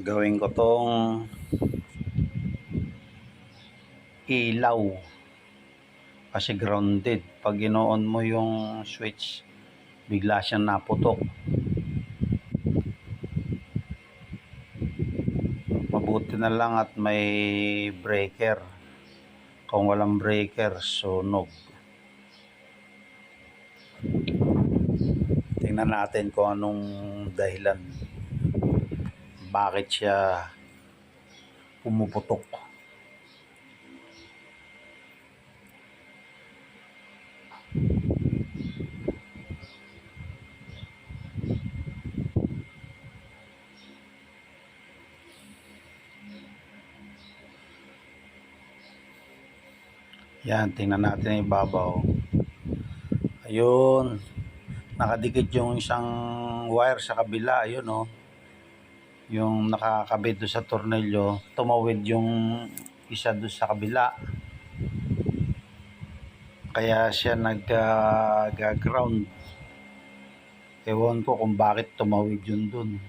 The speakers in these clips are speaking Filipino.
Gawin ko tong ilaw kasi grounded. Pag ginoon mo yung switch, bigla siyang naputok. Mabuti na lang at may breaker. Kung walang breaker, sunog. Tingnan natin kung anong dahilan. Bakit siya pumuputok. Yan, tingnan natin yung ibabaw. Ayun, nakadikit yung isang wire sa kabila. Ayun, oh. Yung nakakabit doon sa tornilyo, tumawid yung isa doon sa kabila. Kaya siya nag-ground. Ewan ko kung bakit tumawid yun doon.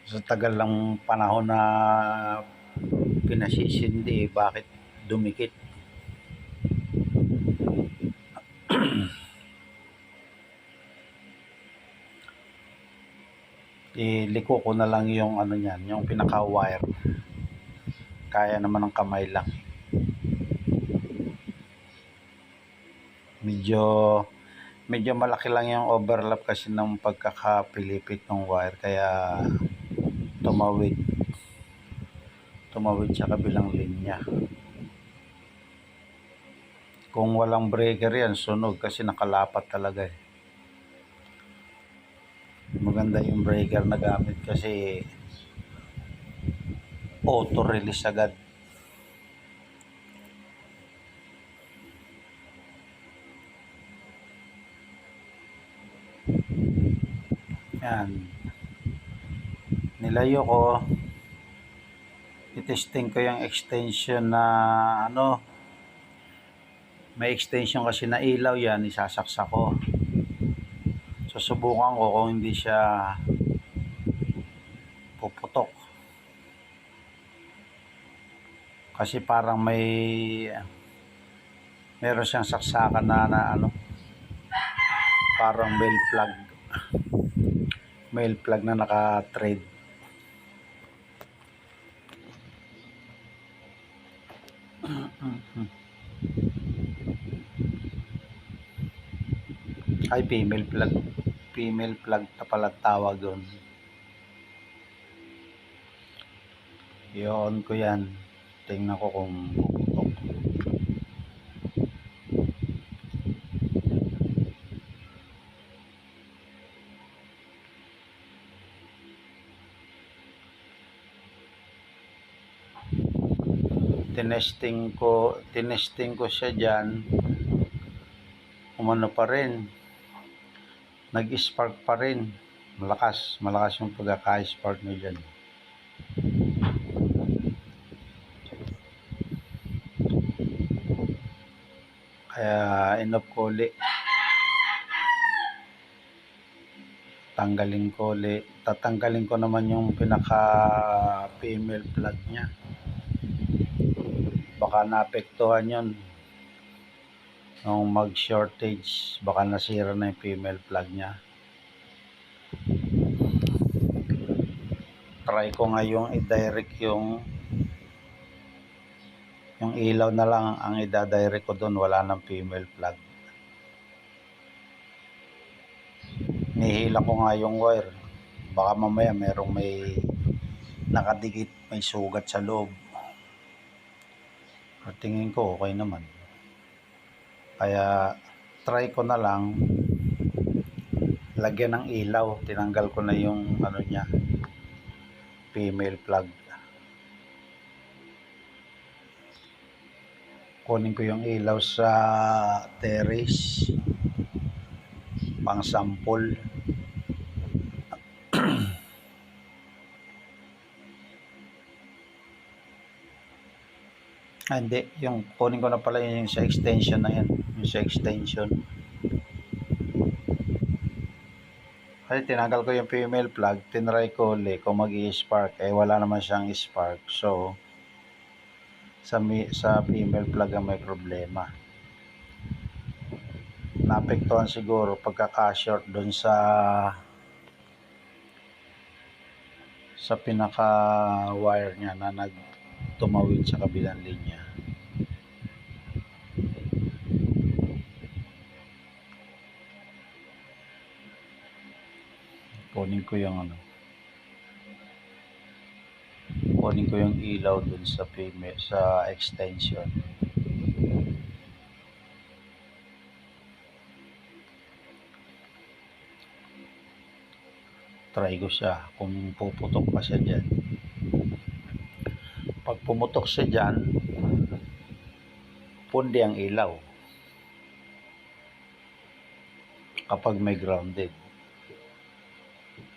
Sa tagal lang panahon na pinasisindi, bakit dumikit? Iliko ko na lang yung ano niyan, yung pinaka-wire. Kaya naman ng kamay lang. Medyo malaki lang yung overlap kasi ng pagkakapilipit ng wire, kaya tumawid sa kabilang linya. Kung walang breaker yan, sunog kasi nakalapat talaga eh. Maganda yung breaker na gamit kasi auto release agad. Yan, nilayo ko, itesting ko yung extension na ano, may extension kasi na ilaw yan, isasaksak ko. Susubukan ko kung hindi siya puputok. Kasi parang meron siyang saksakan na ano, parang male plug na naka-thread. Ay, female plug na pala tawag doon. I-on ko yan, tingnan ko kung puputok. Tinesting ko siya dyan, umano pa rin, nag-spark pa rin, malakas yung pagkaka-spark nyo dyan. Kaya enough ko ulit, tatanggalin ko naman yung pinaka female plug nya. Baka naapektuhan yun nung mag shortage, baka nasira na yung female plug nya. Try ko nga yung i-direct yung ilaw na lang ang i-direct ko doon, wala ng female plug. Nihila ko nga yung wire, baka mamaya merong may nakadikit, may sugat sa loob. Tingin ko okay naman, kaya try ko na lang lagyan ng ilaw. Tinanggal ko na yung ano niya, female plug. Kunin ko yung ilaw sa terrace pang sample. Hindi, yung kunin ko na pala yung sa extension na yan, yung sa extension. Kasi tinanggal ko yung female plug, tinry ko ulit kung mag-i-spark, wala naman siyang spark. So, sa female plug ang may problema. Naapektuhan siguro pagkaka-short doon sa pinaka wire niya na nagtumawid sa kabilang linya. Kunin ko yung ilaw dun sa extension. Try ko siya kung puputok pa siya dyan. Pag pumutok siya dyan, pundi ang ilaw kapag may grounded.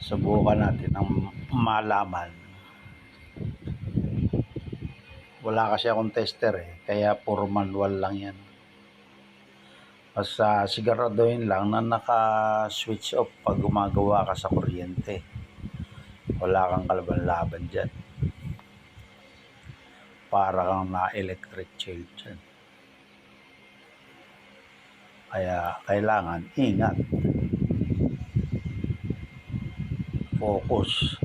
Subukan natin ang malaman. Wala kasi akong tester kaya puro manual lang yan. Basta siguraduhin lang na naka-switch off pag gumagawa ka sa kuryente. Wala kang kalaban-laban dyan. Para kang na-electric chair dyan. Kaya kailangan ingat. Focus.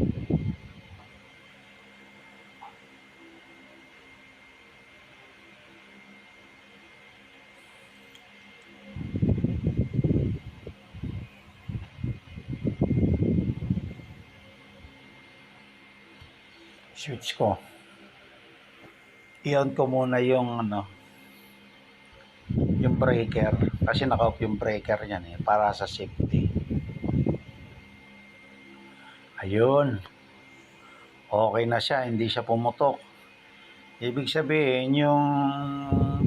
Switch ko. I-on ko muna yung yung breaker kasi naka-off yung breaker niyan para sa safety. Ayun. Okay na siya, hindi siya pumutok. Ibig sabihin yung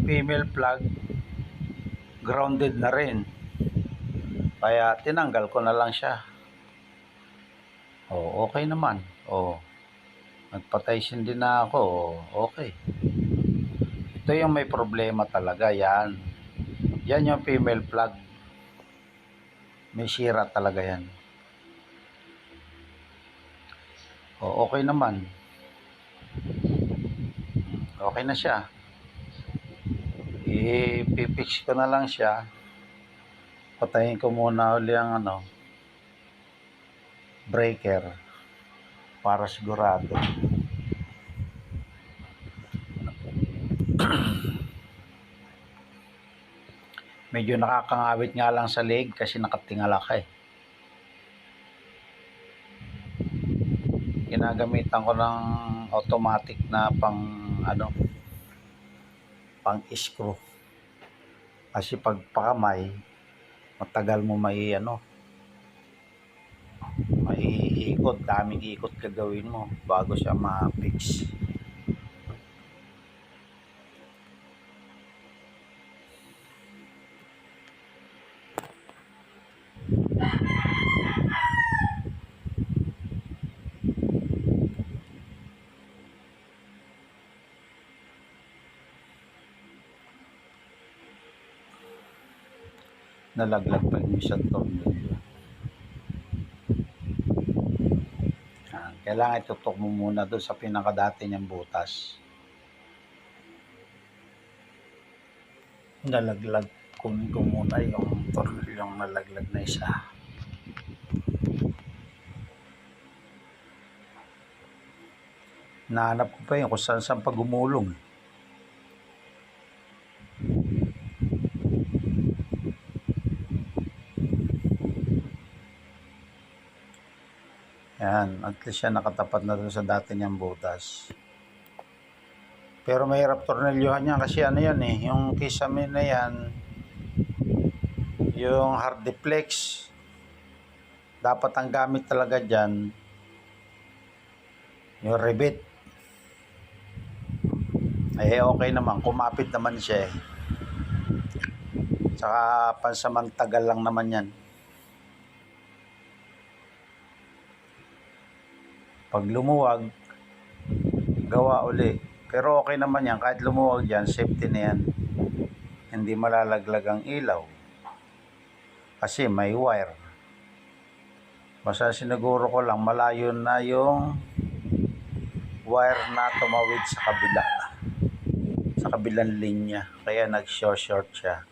female plug grounded na rin. Kaya tinanggal ko na lang siya. Okay naman. Nagpatay din na ako. Okay. Ito yung may problema talaga. Yan yung female plug. May sira talaga yan. Okay naman. Okay na siya. I-fix ko na lang siya. Patayin ko muna uli ang breaker para sigurado. Medyo nakakangawit nga lang sa leg kasi nakatingala ka Ginagamitan ko ng automatic na pang screw. Kasi pag pakamay, matagal mo maiikot, daming ikot gagawin mo bago siya ma-fix. Nalaglag pa yung isang tornilyo. Kailangan itutok mo muna doon sa pinakadati niyang butas. Nalaglag. Kunin ko muna yung tornilyong nalaglag na isa. Nahanap ko pa yun kung saan pag gumulong. Yan, at least siya nakatapat na doon sa dati niyang butas. Pero mahirap tornilyohan niya kasi yan yung kisame na yan, yung hard deflex. Dapat ang gamit talaga dyan, yung rivet. Okay naman, kumapit naman siya Tsaka pansamantagal lang naman yan. Pag lumuwag, gawa uli. Pero okay naman yan, kahit lumuwag yan, safety na yan. Hindi malalaglag ang ilaw. Kasi may wire. Basta siniguro ko lang malayo na yung wire na tumawid sa kabila, sa kabilang linya, kaya nag-short siya.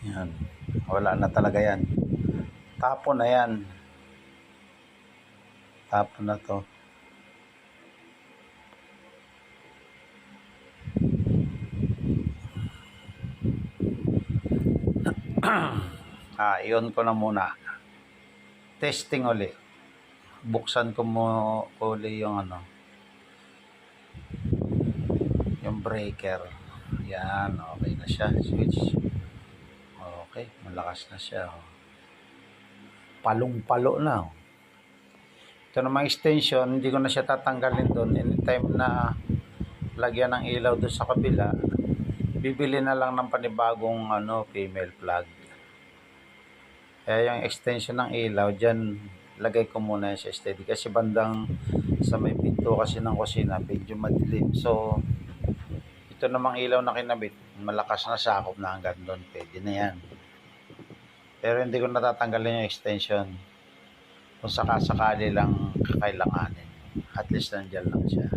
Yan, wala na talaga yan, tapon na yan, tapon na to. Iyon ko na muna, testing uli, buksan ko mo uli yung yung breaker. Yan, okay na siya, switch. Okay, malakas na siya. Palong-palo na. Ito namang extension, hindi ko na siya tatanggalin doon. Anytime na lagyan ng ilaw doon sa kabila, bibili na lang ng panibagong female plug. Kaya yung extension ng ilaw dyan, lagay ko muna sa steady kasi bandang sa may pinto kasi ng kusina medyo madilim. So ito namang ilaw na kinabit, malakas na sakop na hanggang doon, pwede na yan. Pero hindi ko natatanggalin yung extension kung sakasakali lang kakailanganin, at least nandyan lang siya.